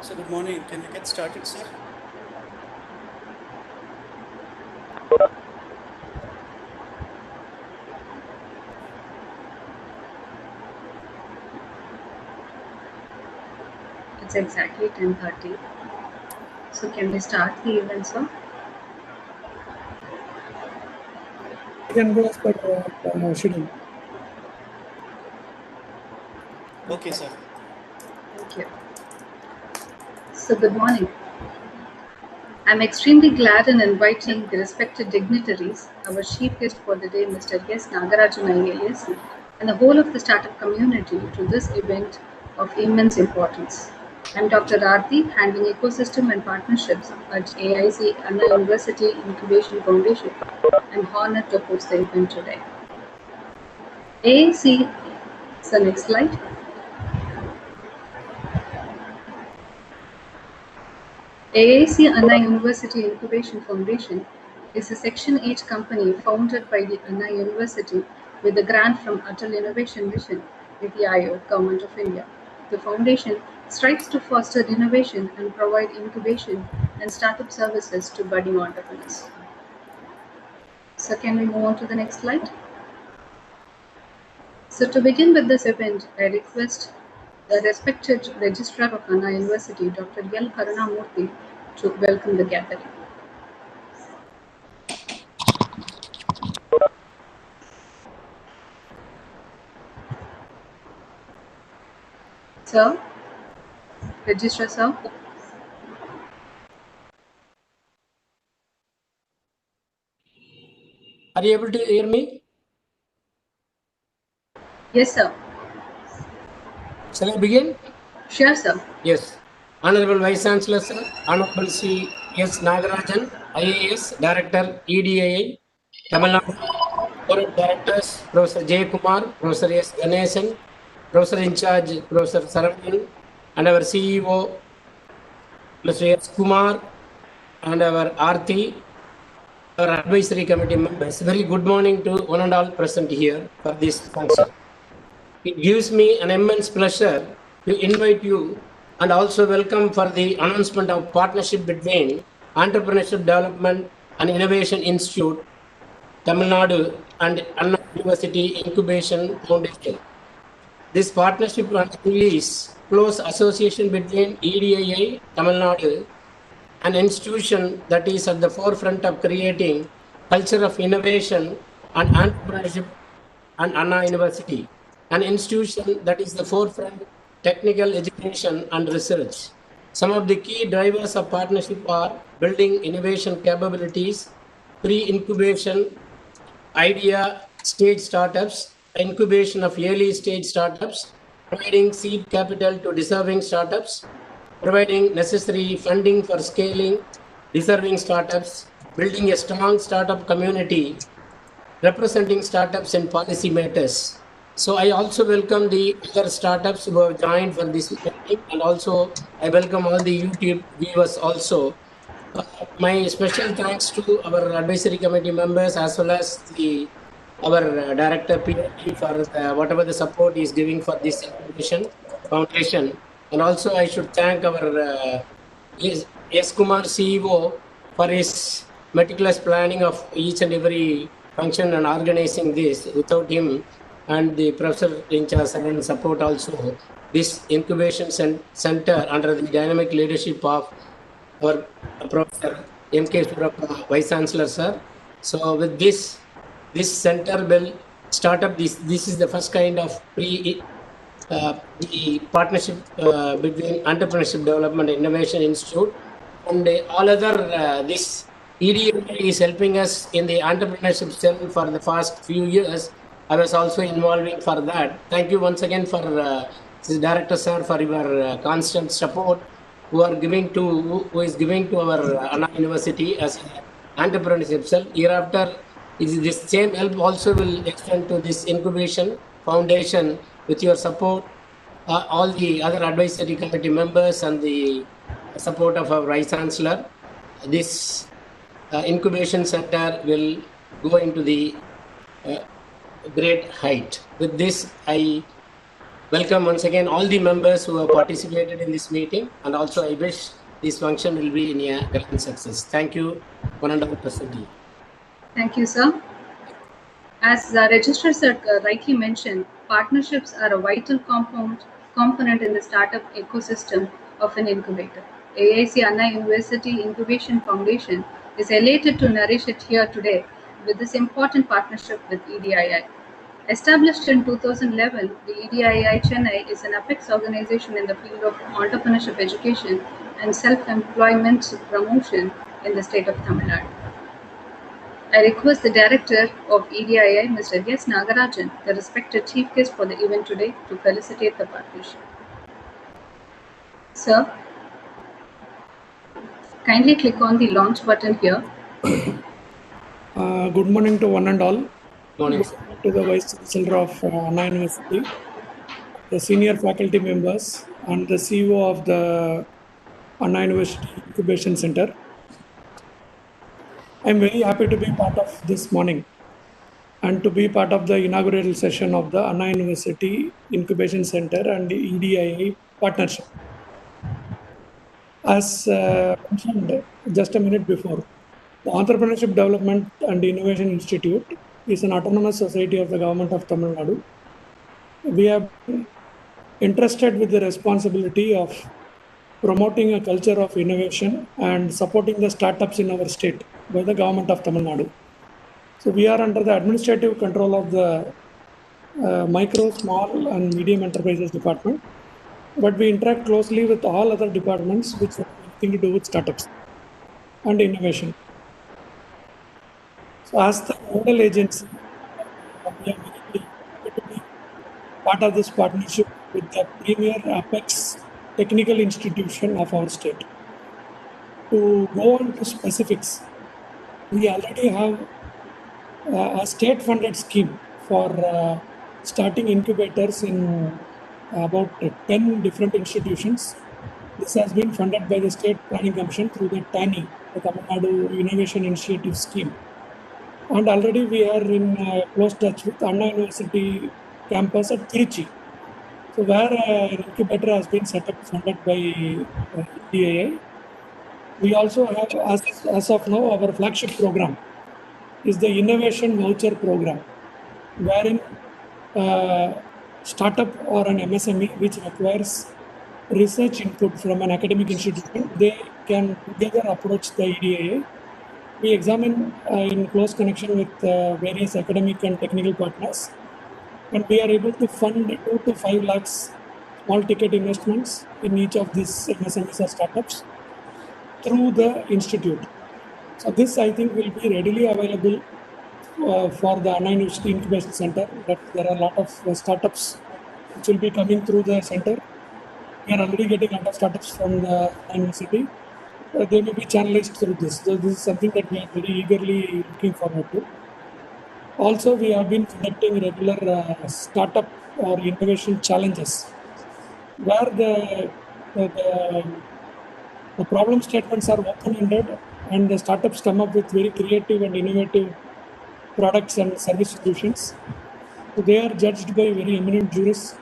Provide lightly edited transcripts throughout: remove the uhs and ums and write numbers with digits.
So good morning. Can we get started, sir? It's exactly 10:30. So can we start the event, sir? You can go as per schedule. Okay, sir. Thank you. So good morning. I'm extremely glad in inviting the respected dignitaries, our chief guest for the day, Mr. S. Nagarajan IAS, and the whole of the startup community to this event of immense importance. I'm Dr. Aarti, handling ecosystem and partnerships at AIC Anna University Incubation Foundation. I'm honored to host the event today. AIC, so next slide. AIC Anna University Incubation Foundation is a Section 8 company founded by the Anna University with a grant from Untitled Innovation Mission, EDII, Government of India. The foundation strives to foster innovation and provide incubation and startup services to budding entrepreneurs. So can we move on to the next slide? So to begin with this event, I request the respected Registrar of Anna University, Dr. L. Karunamurthy, to welcome the gathering. Sir, Registrar sir. Are you able to hear me? Yes, sir. Shall I begin? Sure, sir. Yes. Honorable Vice Chancellor, sir, Honorable C. S. Nagarajan, IAS, Director, EDII, Tamil Nadu, Board of Directors, Professor J. Kumar, Professor S. Ganesan, Professor in charge, Professor Saravanan, and our CEO, Mr. S. Kumar, and our Aarti, our advisory committee members. Very good morning to one and all present here for this function. It gives me an immense pleasure to invite you and also welcome for the announcement of partnership between Entrepreneurship Development and Innovation Institute, Tamil Nadu, and Anna University Incubation Foundation. This partnership is close association between EDII, Tamil Nadu, an institution that is at the forefront of creating culture of innovation and entrepreneurship, and Anna University, an institution that is the forefront technical education and research. Some of the key drivers of partnership are building innovation capabilities, pre-incubation, idea stage startups, incubation of early stage startups, providing seed capital to deserving startups, providing necessary funding for scaling deserving startups, building a strong startup community, representing startups in policy matters. So I also welcome the other startups who have joined for this meeting, and also I welcome all the YouTube viewers also. My special thanks to our advisory committee members as well as our director PhD for whatever the support he is giving for this incubation foundation. And also I should thank our S. Kumar CEO for his meticulous planning of each and every function and organizing this. Without him, and the professor in charge and support also this incubation center under the dynamic leadership of our Professor M.K. Surappa, Vice Chancellor, sir. So with this center will start up this is the first kind of the partnership between Entrepreneurship Development Innovation Institute and all other this EDII is helping us in the entrepreneurship cell for the past few years. I was also involving for that. Thank you once again for Director sir for your constant support who is giving to our Anna University as an entrepreneurship cell. Hereafter, is this same help also will extend to this incubation foundation with your support, all the other advisory committee members and the support of our Vice Chancellor. This incubation center will go into the great height. With this, I welcome once again all the members who have participated in this meeting, and also I wish this function will be in a grand success. Thank you, one and all present. Thank you, sir. As the Registrar sir rightly mentioned, partnerships are a vital component in the startup ecosystem of an incubator. AIC Anna University Incubation Foundation is elated to nourish it here today with this important partnership with EDII. Established in 2011, the EDII Chennai is an apex organization in the field of entrepreneurship education and self-employment promotion in the state of Tamil Nadu. I request the Director of EDII, Mr. S. Nagarajan, the respected Chief Guest for the event today, to felicitate the partnership. Sir, kindly click on the launch button here. Good morning to one and all. Morning, Good morning to the Vice Chancellor of Anna University, the senior faculty members, and the CEO of the Anna University Incubation Center. I'm very happy to be part of this morning and to be part of the inaugural session of the Anna University Incubation Center and the EDII partnership. As mentioned just a minute before, the Entrepreneurship Development and Innovation Institute is an autonomous society of the government of Tamil Nadu. We have been entrusted with the responsibility of promoting a culture of innovation and supporting the startups in our state by the government of Tamil Nadu. So we are under the administrative control of the micro, small and medium enterprises department, but we interact closely with all other departments which have anything to do with startups and innovation. So as the nodal agency, we are very happy to be part of this partnership with the premier apex technical institution of our state. To go on to specifics, we already have a state-funded scheme for starting incubators in about 10 different institutions. This has been funded by the State Planning Commission through the TANI, the Tamil Nadu Innovation Initiative Scheme. And already we are in close touch with Anna University campus at Trichy. So where an incubator has been set up funded by EDII. We also have, as of now, our flagship program is the Innovation Voucher Program, wherein startup or an MSME which requires research input from an academic institution, they can together approach the EDII. We examine in close connection with various academic and technical partners, and we are able to fund 2 to 5 lakhs small ticket investments in each of these MSMEs or startups through the institute. So this, I think, will be readily available for the Anna University Incubation Center. That there are a lot of startups which will be coming through the center. We are already getting a lot of startups from the university. They may be channelized through this. So this is something that we are very eagerly looking forward to. Also, we have been conducting regular startup or innovation challenges, where the problem statements are open-ended and the startups come up with very creative and innovative products and service solutions. So they are judged by very eminent jurists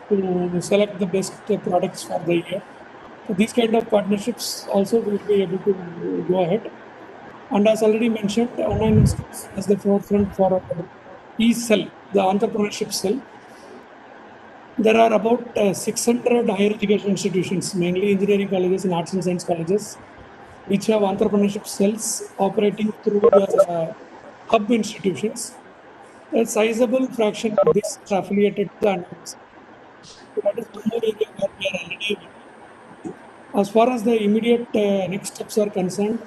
to select the best products for the year. So these kind of partnerships also will be able to go ahead. And as already mentioned, Anna University is the forefront for our e-cell, the entrepreneurship cell. There are about 600 higher education institutions, mainly engineering colleges and arts and science colleges, which have entrepreneurship cells operating through the hub institutions. A sizable fraction of this are affiliated to the university. So that is one more area where we are already working. As far as the immediate next steps are concerned,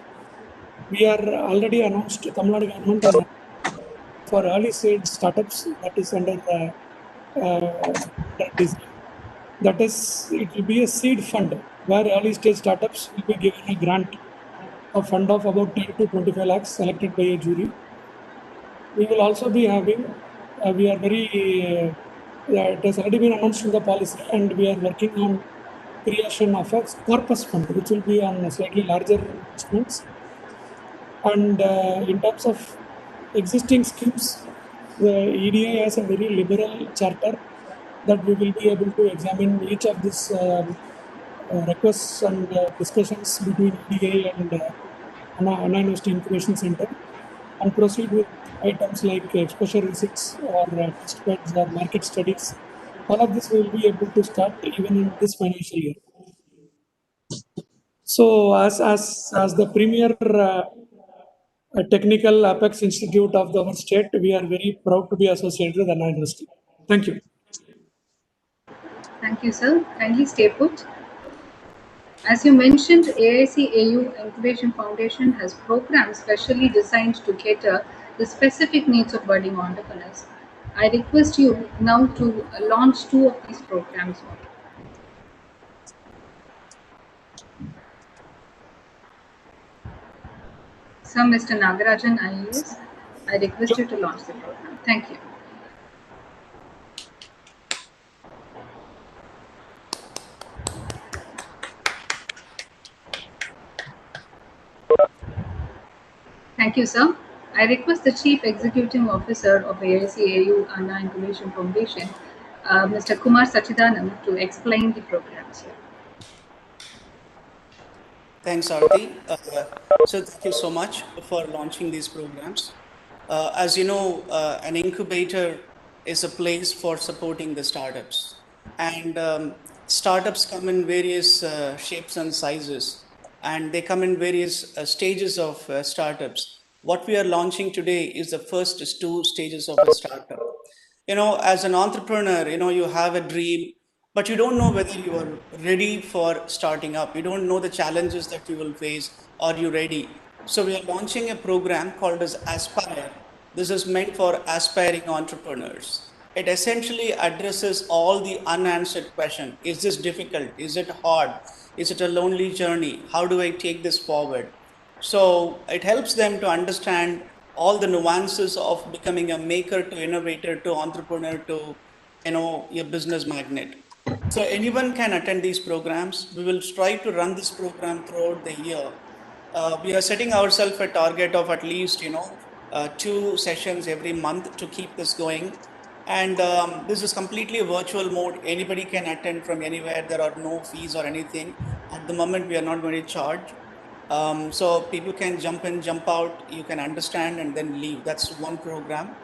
we are already announced, Tamil Nadu government has for early stage startups that is under design. That is, it will be a seed fund where early stage startups will be given a grant, a fund of about 10 to 25 lakhs selected by a jury. We will also be having, we are very, it has already been announced in the policy, and we are working on creation of a corpus fund, which will be on slightly larger investments. And in terms of existing schemes, the EDI has a very liberal charter that we will be able to examine each of these requests and discussions between EDI and Anna University Incubation Center, and proceed with items like exposure visits or test beds or market studies. All of this we will be able to start even in this financial year. So, as the premier technical apex institute of our state, we are very proud to be associated with Anna University. Thank you. Thank you, sir. Kindly stay put. As you mentioned, AIC-AU Incubation Foundation has programs specially designed to cater the specific needs of budding entrepreneurs. I request you now to launch two of these programs. So, Mr. Nagarajan IAS, I request you to launch the program. Thank you. Thank you, sir. I request the Chief Executive Officer of AIC-AU Anna Incubation Foundation, Mr. Kumar Sachidanam, to explain the programs here. Thanks, Aarti. So thank you so much for launching these programs. As you know, an incubator is a place for supporting the startups. And startups come in various shapes and sizes, and they come in various stages of startups. What we are launching today is the first two stages of a startup. As an entrepreneur, you have a dream, but you don't know whether you are ready for starting up. You don't know the challenges that you will face. Are you ready? So we are launching a program called as Aspire. This is meant for aspiring entrepreneurs. It essentially addresses all the unanswered questions. Is this difficult? Is it hard? Is it a lonely journey? How do I take this forward? So it helps them to understand all the nuances of becoming a maker to innovator to entrepreneur to, a business magnate. So anyone can attend these programs. We will strive to run this program throughout the year. We are setting ourselves a target of at least, two sessions every month to keep this going. And this is completely a virtual mode. Anybody can attend from anywhere. There are no fees or anything. At the moment, we are not going to charge. So people can jump in, jump out, you can understand and then leave. That's one program.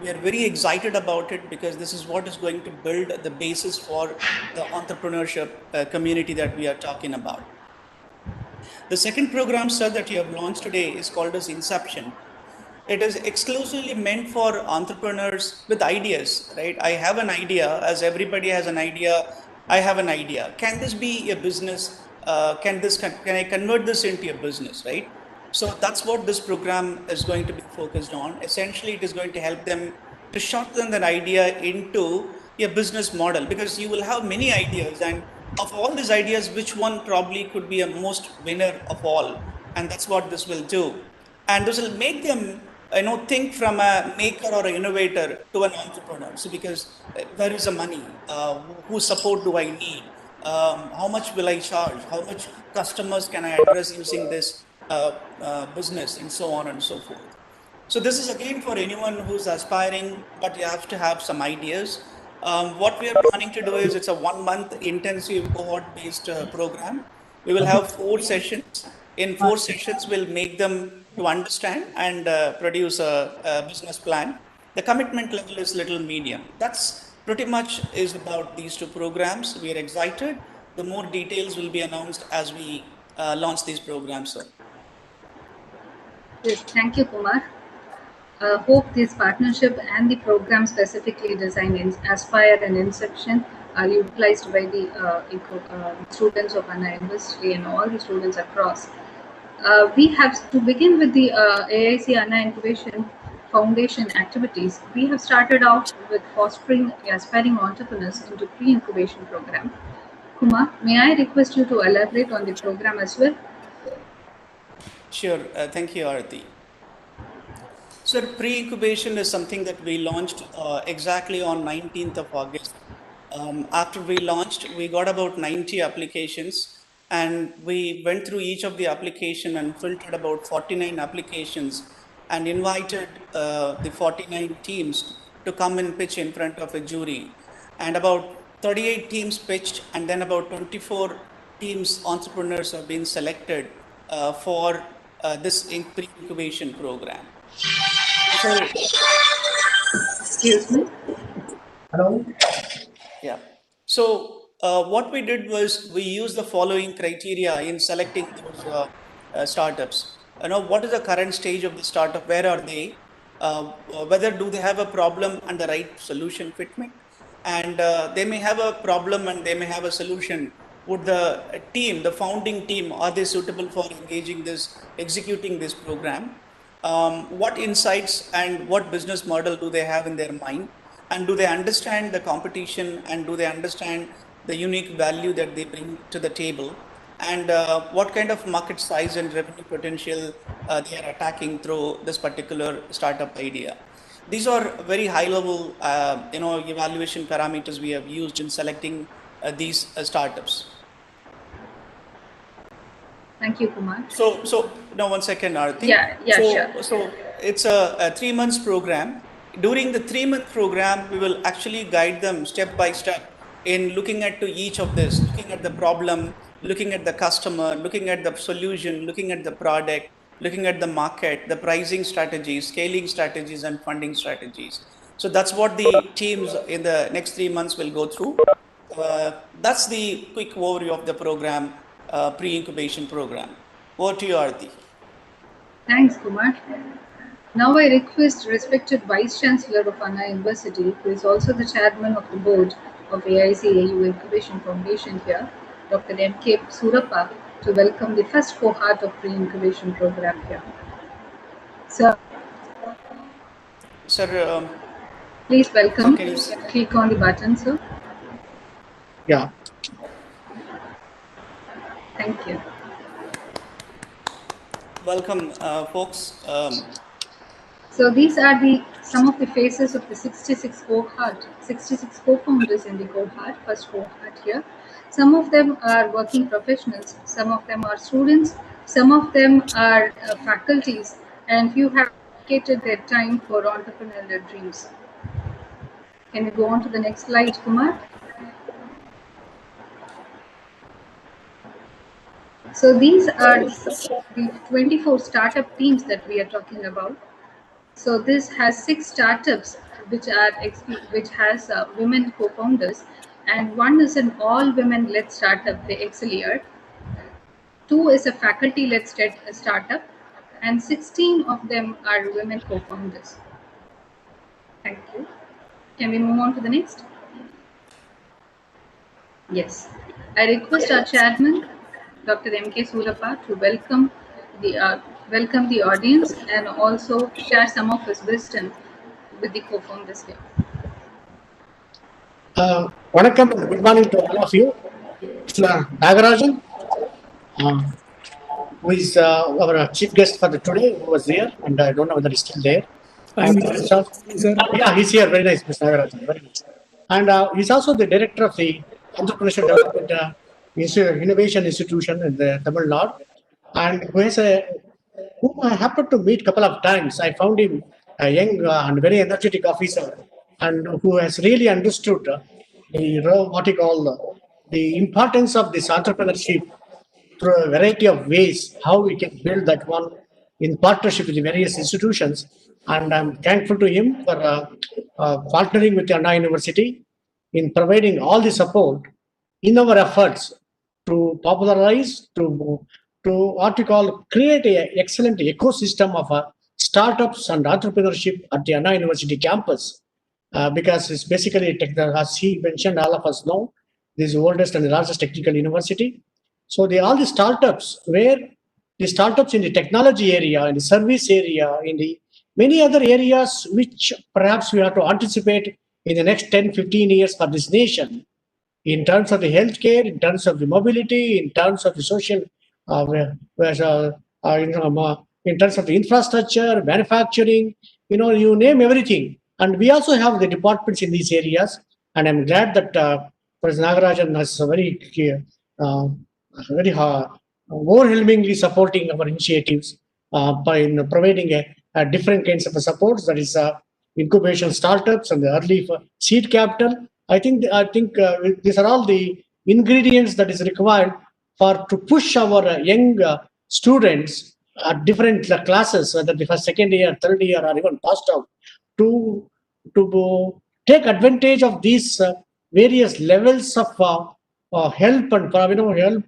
We are very excited about it because this is what is going to build the basis for the entrepreneurship community that we are talking about. The second program, sir, that you have launched today is called as Inception. It is exclusively meant for entrepreneurs with ideas, right? I have an idea, as everybody has an idea. I have an idea. Can this be a business? Can I convert this into a business, right? So that's what this program is going to be focused on. Essentially, it is going to help them to shorten that idea into a business model, because you will have many ideas, and of all these ideas, which one probably could be a most winner of all? And that's what this will do. And this will make them think from a maker or an innovator to an entrepreneur. So because where is the money? Whose support do I need? How much will I charge? How much customers can I address using this business, and so on and so forth. So this is again for anyone who's aspiring, but you have to have some ideas. What we are planning to do is it's a 1 month intensive cohort-based program. We will have 4 sessions. In 4 sessions, we'll make them to understand and produce a business plan. The commitment level is little medium. That's pretty much is about these two programs. We are excited. The more details will be announced as we launch these programs, sir. Yes, thank you, Kumar. Hope this partnership and the program specifically designed in Aspire and Inception are utilized by the students of Anna University and all the students across. We have to begin with the AIC Anna Incubation Foundation activities. We have started off with fostering aspiring entrepreneurs into pre-incubation program. Kumar, may I request you to elaborate on the program as well? Sure. Thank you, Arati. So pre-incubation is something that we launched exactly on 19th of August. After we launched, we got about 90 applications, and we went through each of the application and filtered about 49 applications and invited the 49 teams to come and pitch in front of a jury. And about 38 teams pitched, and then about 24 teams entrepreneurs have been selected for this pre-incubation program. So, Excuse me. Hello. yeah. So what we did was we used the following criteria in selecting those startups. What is the current stage of the startup? Where are they? Whether do they have a problem and the right solution fitment? And they may have a problem and they may have a solution. Would the team, the founding team, are they suitable for engaging this, executing this program? What insights and what business model do they have in their mind? And do they understand the competition, and do they understand the unique value that they bring to the table? And what kind of market size and revenue potential they are attacking through this particular startup idea? These are very high level evaluation parameters we have used in selecting these startups. Thank you, Kumar. So now 1 second, Arati. Yeah, sure. So it's a 3 months program. During the 3-month program, we will actually guide them step by step in looking at to each of this, looking at the problem, looking at the customer, looking at the solution, looking at the product, looking at the market, the pricing strategies, scaling strategies, and funding strategies. So that's what the teams in the next 3 months will go through. That's the quick overview of the program, pre-incubation program. Over to you, Arati. Thanks, Kumar. Now I request respected Vice Chancellor of Anna University, who is also the chairman of the board of AIC-AU Incubation Foundation here, Dr. M.K. Surappa, to welcome the first cohort of pre-incubation program here. Sir, Sir, please welcome. can you Click on the button, sir. Yeah. Thank you. welcome, folks. So these are some of the faces of the 66 co-founders in the cohort, first cohort here. Some of them are working professionals, some of them are students, some of them are faculties, and few have dedicated their time for entrepreneurial dreams. Can we go on to the next slide, Kumar? So these are the 24 startup teams that we are talking about. So this has 6 startups which has women co-founders, and one is an all-women led startup, the Excelier. 2 is a faculty-led startup, and 16 of them are women co-founders. Thank you. Can we move on to the next? Yes. I request our chairman, Dr. M.K. Surappa, to welcome the audience and also share some of his wisdom with the co-founders here. Vanakkam, good morning to all of you. It's Nagarajan, who is our chief guest for the today, who was there, and I don't know whether he's still there. I'm And here, he's also, sir. yeah, he's here. Very nice, Mr. Nagarajan. Very nice. And he's also the director of the Entrepreneurship Development Innovation Institution in the Tamil Nadu, and whom I happened to meet a couple of times. I found him a young and very energetic officer, and who has really understood what you call the importance of this entrepreneurship through a variety of ways, how we can build that one in partnership with the various institutions. And I'm thankful to him for partnering with Anna University in providing all the support in our efforts to popularize, to what we call create an excellent ecosystem of startups and entrepreneurship at the Anna University campus. Because it's basically, as he mentioned, all of us know, this is the oldest and the largest technical university. So all the startups, where the startups in the technology area, in the service area, in the many other areas which perhaps we have to anticipate in the next 10, 15 years for this nation, in terms of the healthcare, in terms of the mobility, in terms of the social, in terms of the infrastructure, manufacturing, you name everything. And we also have the departments in these areas. And I'm glad that Professor Nagarajan has very overwhelmingly supporting our initiatives by providing a different kinds of supports. That is incubation startups and the early seed capital. I think these are all the ingredients that is required to push our young students at different classes, whether they are second year, third year, or even passed out, to take advantage of these various levels of help and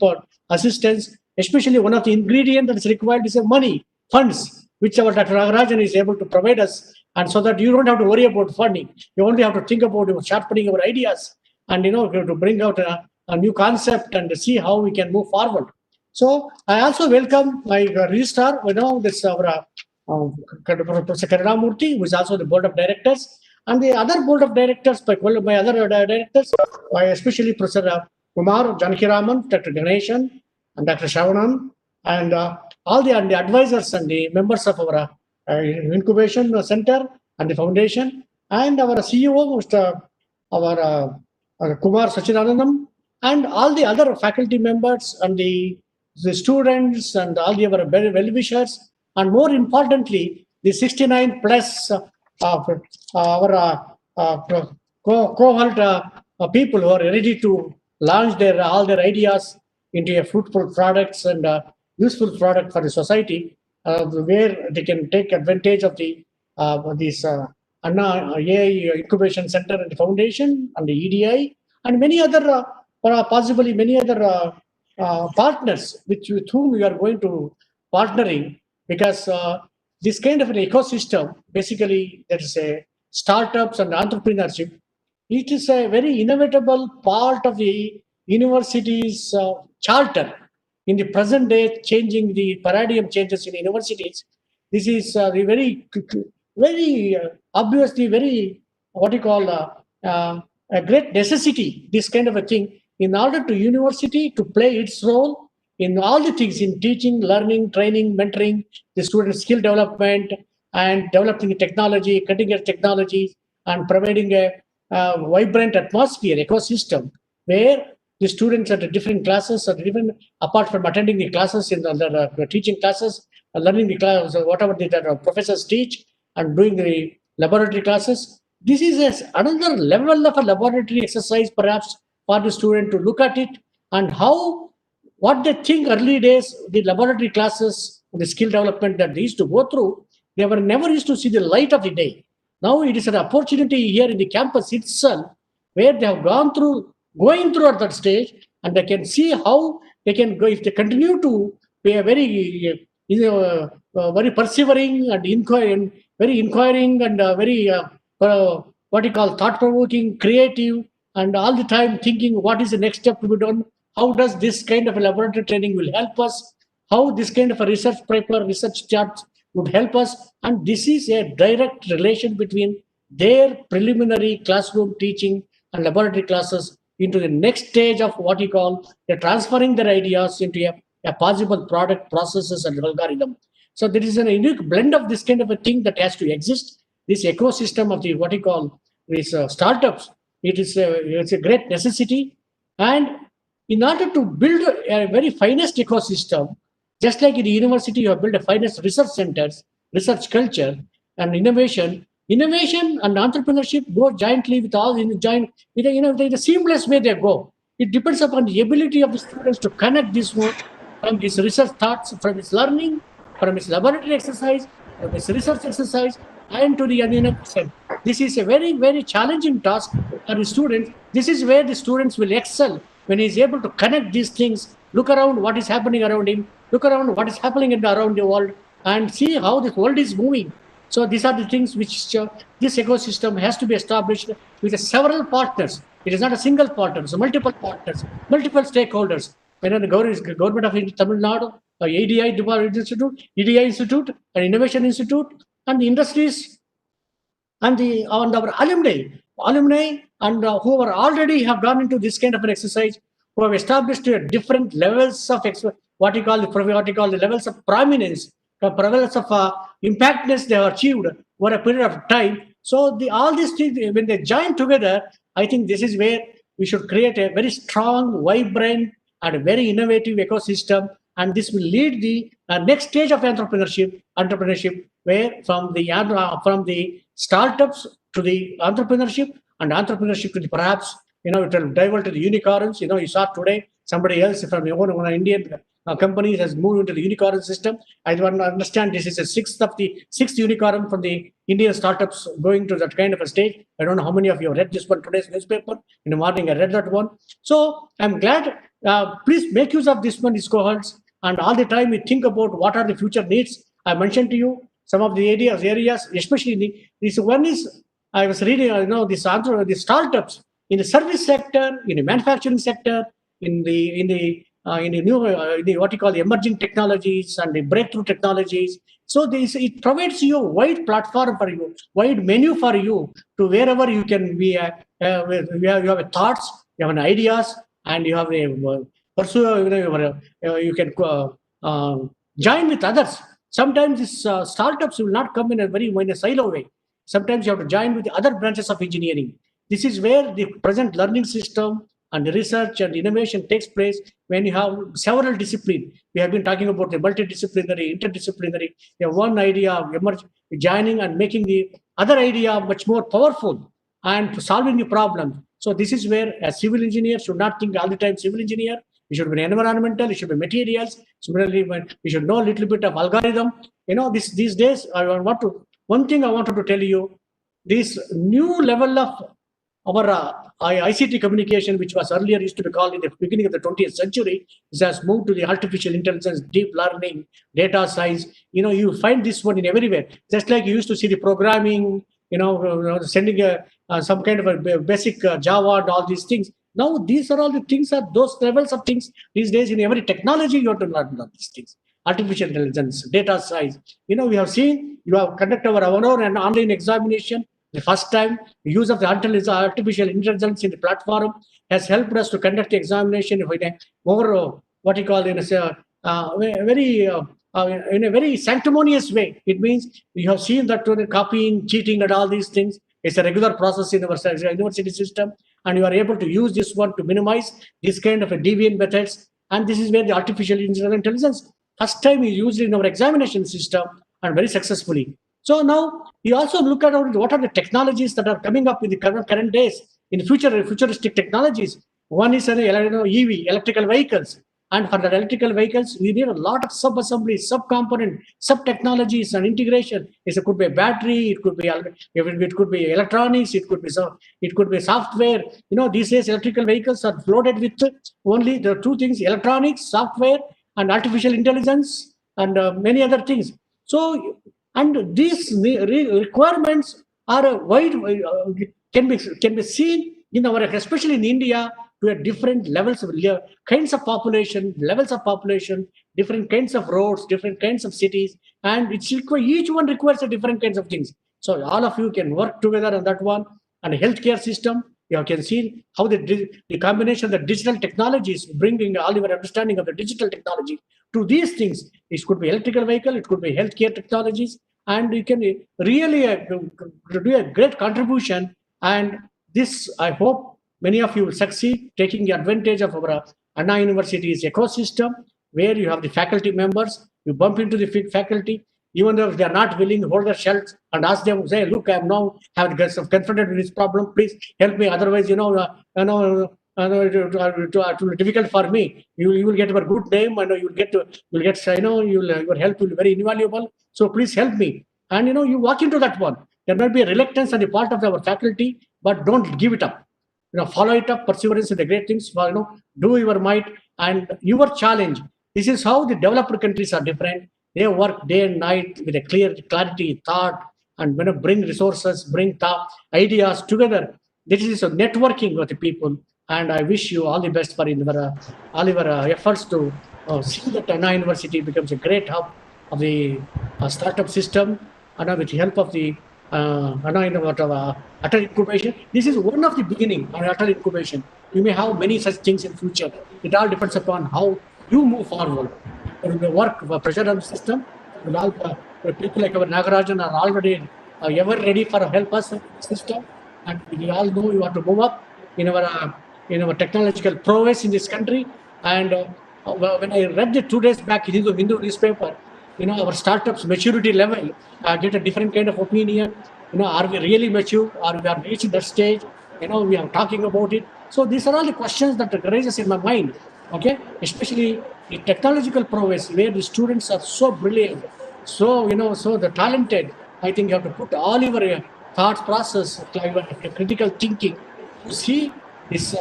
assistance. Especially one of the ingredients that is required is money, funds, which our Dr. Nagarajan is able to provide us. And so that you don't have to worry about funding. You only have to think about sharpening our ideas and, to bring out a new concept and see how we can move forward. So I also welcome my registrar, this our Professor Karuramurthy, who is also the board of directors, and the other board of directors, my other directors, especially Professor Kumar, Janakiraman, Dr. Ganeshan, and Dr. Shavanan, and all the advisors and the members of our incubation center and the foundation, and our CEO, Mr. Kumar Sachidanandam, and all the other faculty members and the students and all the other well-wishers, and more importantly, the 69 plus our cohort people who are ready to launch all their ideas into a fruitful products and useful product for the society, where they can take advantage of this Anna AI Incubation Center and the Foundation and the EDI and many other, possibly many other partners with whom we are going to partnering, because this kind of an ecosystem, basically there is a startups and entrepreneurship. It is a very inevitable part of the university's charter. In the present day, changing the paradigm changes in universities, this is the very obviously very a great necessity. This kind of a thing, in order to university to play its role in all the things in teaching, learning, training, mentoring, the student skill development, and developing the technology, cutting edge technologies, and providing a vibrant atmosphere, ecosystem, where the students at the different classes are different, apart from attending the classes in the teaching classes, learning the class, whatever the professors teach, and doing the laboratory classes. This is another level of a laboratory exercise, perhaps, for the student to look at it and what they think early days, the laboratory classes, the skill development that they used to go through, they were never used to see the light of the day. Now it is an opportunity here in the campus itself, where they have going through at that stage, and they can see how they can go if they continue to be a very, very persevering and very inquiring and very thought-provoking, creative, and all the time thinking what is the next step to be done. How does this kind of a laboratory training will help us? How this kind of a research paper, research charts would help us? And this is a direct relation between their preliminary classroom teaching and laboratory classes into the next stage of what you call they're transferring their ideas into a possible product, processes, and algorithm. So there is a unique blend of this kind of a thing that has to exist. This ecosystem of the what you call these startups, it's a great necessity. And in order to build a very finest ecosystem, just like in the university, you have built a finest research centers, research culture, and innovation. Innovation and entrepreneurship go jointly with all in the seamless way they go. It depends upon the ability of the students to connect this work from his research thoughts, from his learning, from its laboratory exercise, from its research exercise, and to the exam. This is a very, very challenging task for the students. This is where the students will excel when he is able to connect these things, look around what is happening around him, look around what is happening around the world, and see how the world is moving. So these are the things which this ecosystem has to be established with several partners. It is not a single partner, so multiple partners, multiple stakeholders. When the government of Tamil Nadu, Institute, EDI Institute, and Innovation Institute, and the industries, and our alumni, and who are already have gone into this kind of an exercise, who have established different levels of what you call the levels of prominence, the levels of impactness they have achieved over a period of time. So all these things, when they join together, I think this is where we should create a very strong, vibrant, and a very innovative ecosystem, and this will lead the next stage of entrepreneurship, where from the startups to the entrepreneurship, and entrepreneurship to the perhaps it will divert to the unicorns. You saw today somebody else from one Indian company has moved into the unicorn system. I want to understand this is the sixth unicorn from the Indian startups going to that kind of a stage. I don't know how many of you have read this one today's newspaper. In the morning, I read that one. So I'm glad. Please make use of this one, these cohorts, and all the time we think about what are the future needs. I mentioned to you some of the areas, especially this one is I was reading. The startups in the service sector, in the manufacturing sector, in the what you call the emerging technologies and the breakthrough technologies. So it provides you a wide platform for you, wide menu for you to wherever you can be. You have thoughts, you have ideas, and you have a pursue. You can join with others. Sometimes these startups will not come in a silo way. Sometimes you have to join with the other branches of engineering. This is where the present learning system and the research and innovation takes place when you have several disciplines. We have been talking about the multidisciplinary, interdisciplinary. You have one idea joining and making the other idea much more powerful and solving the problem. So this is where a civil engineer should not think all the time civil engineer. It should be environmental, it should be materials. Similarly, we should know a little bit of algorithm. These days, one thing I wanted to tell you, this new level of our ICT communication, which was earlier used to be called in the beginning of the 20th century, has moved to the artificial intelligence, deep learning, data science. You find this one in everywhere. Just like you used to see the programming, sending some kind of a basic Java and all these things. Now, these are all the things, those levels of things these days in every technology you have to learn these things. Artificial intelligence, data science. We have seen, you have conducted our own online examination. The first time, the use of the artificial intelligence in the platform has helped us to conduct the examination in a more, what you call, in a very sanctimonious way. It means you have seen that copying, cheating, and all these things is a regular process in our university system, and you are able to use this one to minimize this kind of a deviant methods. And this is where the artificial intelligence first time is used in our examination system, and very successfully. So now we also look at what are the technologies that are coming up in the current days, in futuristic technologies. One is EV, electrical vehicles. And for the electrical vehicles, we need a lot of sub-assembly, sub-component, sub-technologies and integration. It could be a battery, it could be electronics, it could be software. These days electrical vehicles are loaded with only the two things: electronics, software, and artificial intelligence, and many other things. So, and these requirements are wide, can be seen in especially in India, to a different levels of kinds of population, different kinds of roads, different kinds of cities, and each one requires a different kinds of things. So all of you can work together on that one. And healthcare system, you can see how the combination of the digital technologies bringing all your understanding of the digital technology to these things. It could be electrical vehicle, it could be healthcare technologies, and you can really do a great contribution. And this, I hope many of you will succeed taking advantage of our Anna University's ecosystem, where you have the faculty members. You bump into the faculty, even though if they are not willing to hold their shelves, and ask them, say, look, I am now confronted with this problem. Please help me. Otherwise, it will be difficult for me. You will get a good name, and you'll get your help will be very invaluable. So please help me. And you walk into that one. There might be a reluctance on the part of our faculty, but don't give it up. Follow it up. Perseverance is the great things. Do your might and your challenge. This is how the developed countries are different. They work day and night with a clear clarity, thought, and bring resources, bring ideas together. This is a networking with the people, and I wish you all the best for all your efforts to see that Anna University becomes a great hub of the startup system, and with the help of the Atal Incubation. This is one of the beginning of Atal Incubation. You may have many such things in future. It all depends upon how you move forward. The work of a pressure on system, will all, people like our Nagarajan are already ever ready for help us in the system, and we all know you have to move up in our technological prowess in this country. And when I read it 2 days back in the Hindu newspaper, our startups maturity level, get a different kind of opinion. Are we really mature? Are we are reaching that stage? We are talking about it. So these are all the questions that arises in my mind. Okay, especially the technological prowess, where the students are so brilliant, so the talented. I think you have to put all your thought process, your critical thinking, to see this.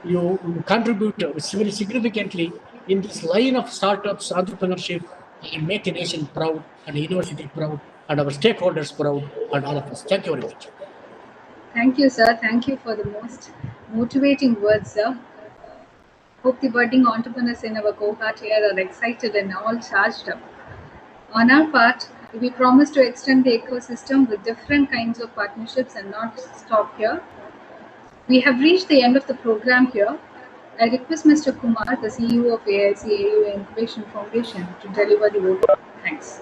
You contribute very significantly in this line of startups, entrepreneurship, and make the nation proud, and the university proud, and our stakeholders proud, and all of us. Thank you very much. Thank you, sir. Thank you for the most motivating words, sir. Hope the budding entrepreneurs in our cohort here are excited and all charged up. On our part, we promise to extend the ecosystem with different kinds of partnerships and not stop here. We have reached the end of the program here. I request Mr. Kumar, the CEO of AIC AU Incubation Foundation, to deliver the vote. Thanks.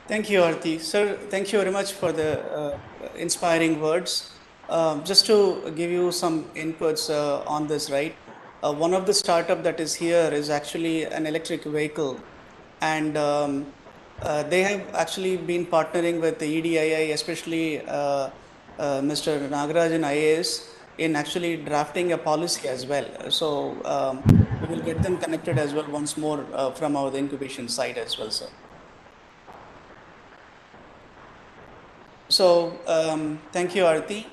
Thank you, Arti. Sir, thank you very much for the inspiring words. Just to give you some inputs on this, right? One of the startup that is here is actually an electric vehicle, and they have actually been partnering with the EDII, especially Mr. Nagarajan IAS, in actually drafting a policy as well. So we will get them connected as well once more from our incubation side as well, sir. So thank you, Arti.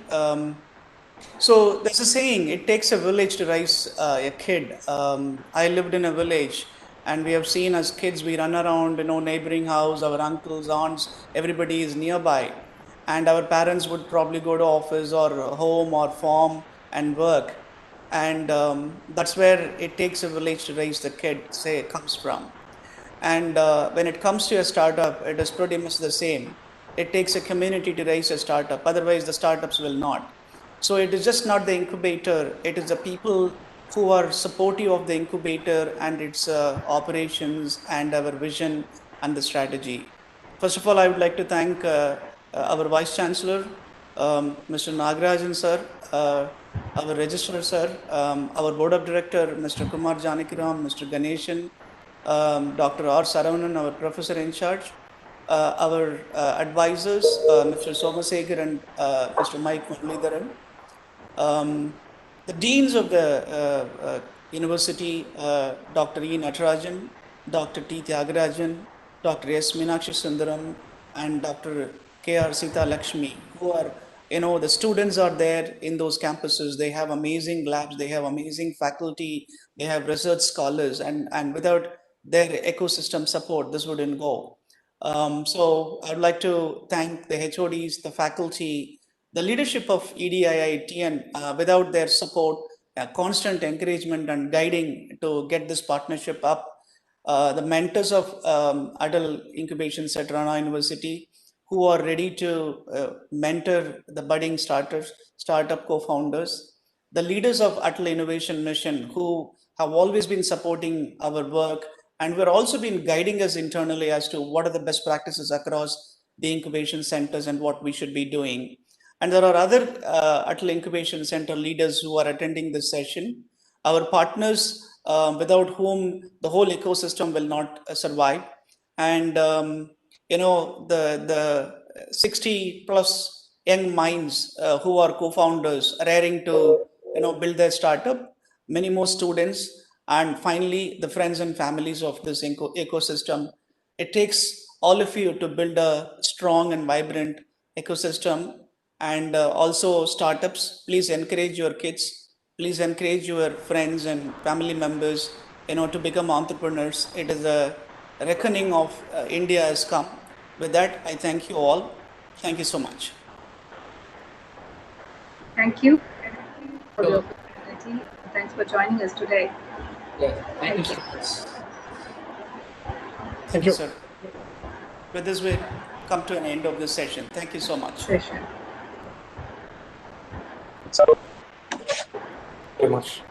So there's a saying, it takes a village to raise a kid. I lived in a village, and we have seen as kids, we run around, neighboring house, our uncles, aunts, everybody is nearby. And our parents would probably go to office or home or farm and work. And that's where it takes a village to raise the kid, say, comes from. And when it comes to a startup, it is pretty much the same. It takes a community to raise a startup, otherwise the startups will not. So it is just not the incubator, it is the people who are supportive of the incubator and its operations and our vision and the strategy. First of all, I would like to thank our Vice Chancellor, Mr. Nagarajan sir, our Registrar sir, our Board of Director, Mr. Kumar Janakiram, Mr. Ganeshan, Dr. R. Saravanan, our Professor in charge, our advisors, Mr. Somasekhar and Mr. Mike Muralidharan, the deans of the university, Dr. E. Natarajan, Dr. T. Tyagarajan, Dr. S. Meenakshi Sundaram, and Dr. K. R. Sita Lakshmi, who are, the students are there in those campuses. They have amazing labs, they have amazing faculty, they have research scholars, and without their ecosystem support, this wouldn't go. So I'd like to thank the HODs, the faculty, the leadership of EDII-TN. Without their support, constant encouragement and guiding to get this partnership up, the mentors of Adult Incubation Center, Anna University, who are ready to mentor the budding startup co-founders, the leaders of Atal Innovation Mission, who have always been supporting our work, and we're also been guiding us internally as to what are the best practices across the incubation centers and what we should be doing. And there are other Atal Incubation Center leaders who are attending this session, our partners without whom the whole ecosystem will not survive. And the 60 plus young minds who are co-founders raring to build their startup, many more students, and finally the friends and families of this ecosystem. It takes all of you to build a strong and vibrant ecosystem. And also startups, please encourage your kids, please encourage your friends and family members, to become entrepreneurs. It is a reckoning of India has come. With that, I thank you all. Thank you so much. Thank you for the So, opportunity. Thanks for joining us today. yeah, thank you Thank so you. much. Thank you. Sir, with this, we come to an end of this session. Thank you so much. Session. Very much.